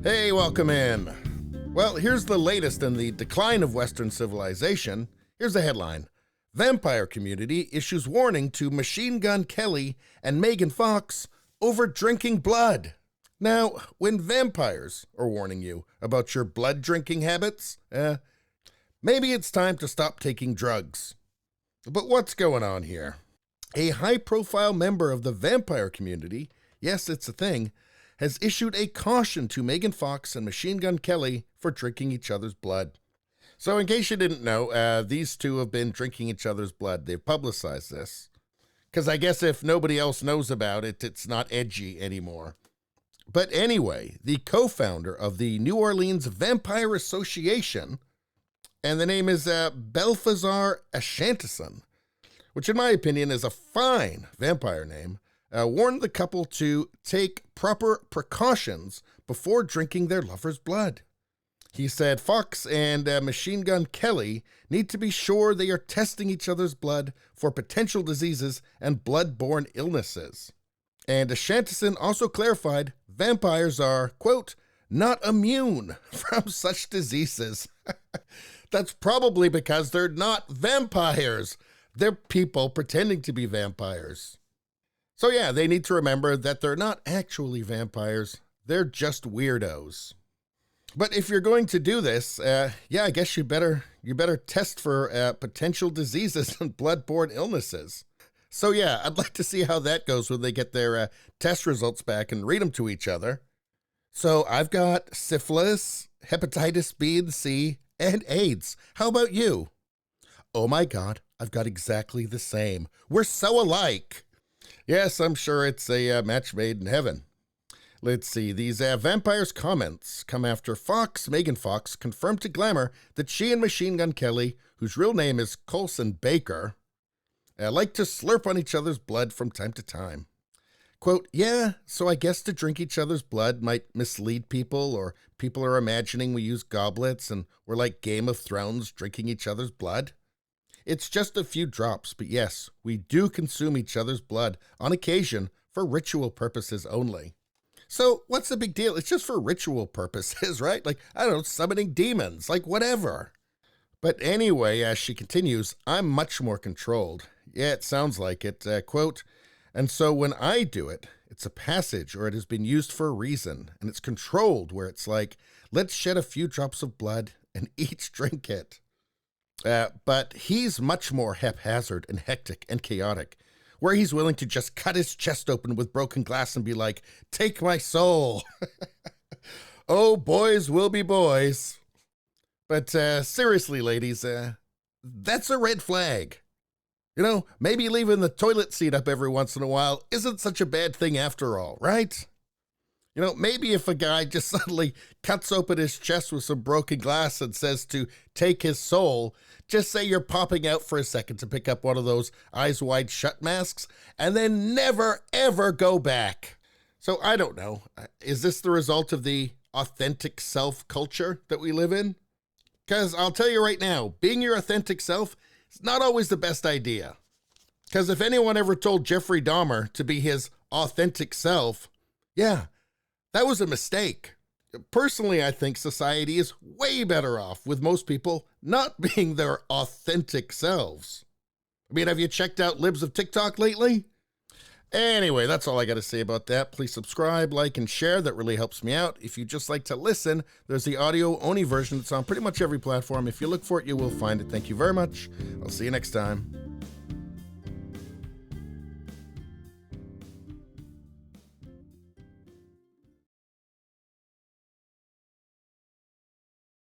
Hey, welcome in. Well, here's the latest in the decline of Western civilization. Here's the headline. Vampire community issues warning to Machine Gun Kelly and Megan Fox over drinking blood. Now, when vampires are warning you about your blood drinking habits, maybe it's time to stop taking drugs. But what's going on here? A high-profile member of the vampire community, yes, it's a thing, has issued a caution to Megan Fox and Machine Gun Kelly for drinking each other's blood. So in case you didn't know, these two have been drinking each other's blood. They've publicized this. Because I guess if nobody else knows about it, it's not edgy anymore. But anyway, the co-founder of the New Orleans Vampire Association, and the name is Belfazar Ashantison, which in my opinion is a fine vampire name, warned the couple to take proper precautions before drinking their lover's blood. He said Fox and Machine Gun Kelly need to be sure they are testing each other's blood for potential diseases and blood-borne illnesses. And Ashantison also clarified vampires are, quote, not immune from such diseases. That's probably because they're not vampires. They're people pretending to be vampires. So yeah, they need to remember that they're not actually vampires. They're just weirdos. But if you're going to do this, I guess you better test for potential diseases and blood-borne illnesses. So yeah, I'd like to see how that goes when they get their test results back and read them to each other. So I've got syphilis, hepatitis B and C, and AIDS. How about you? Oh my God, I've got exactly the same. We're so alike. Yes, I'm sure it's a match made in heaven. Let's see, these vampires' comments come after Megan Fox, confirmed to Glamour that she and Machine Gun Kelly, whose real name is Colson Baker, like to slurp on each other's blood from time to time. Quote, yeah, so I guess to drink each other's blood might mislead people, or people are imagining we use goblets and we're like Game of Thrones drinking each other's blood. It's just a few drops, but yes, we do consume each other's blood on occasion for ritual purposes only. So what's the big deal? It's just for ritual purposes, right? Like, I don't know, summoning demons, like whatever. But anyway, as she continues, I'm much more controlled. Yeah, it sounds like it. Quote, and so when I do it, it's a passage or it has been used for a reason, and it's controlled where it's like, let's shed a few drops of blood and each drink it. But he's much more haphazard and hectic and chaotic, where he's willing to just cut his chest open with broken glass and be like, take my soul. Oh, boys will be boys. But seriously, ladies, that's a red flag. You know, maybe leaving the toilet seat up every once in a while isn't such a bad thing after all, right? You know, maybe if a guy just suddenly cuts open his chest with some broken glass and says to take his soul, just say you're popping out for a second to pick up one of those eyes wide shut masks and then never, ever go back. So I don't know. Is this the result of the authentic self culture that we live in? Because I'll tell you right now, being your authentic self is not always the best idea. Because if anyone ever told Jeffrey Dahmer to be his authentic self, yeah, that was a mistake. Personally, I think society is way better off with most people not being their authentic selves. I mean, have you checked out Libs of TikTok lately? Anyway, that's all I got to say about that. Please subscribe, like, and share. That really helps me out. If you just like to listen, there's the audio-only version. It's on pretty much every platform. If you look for it, you will find it. Thank you very much. I'll see you next time.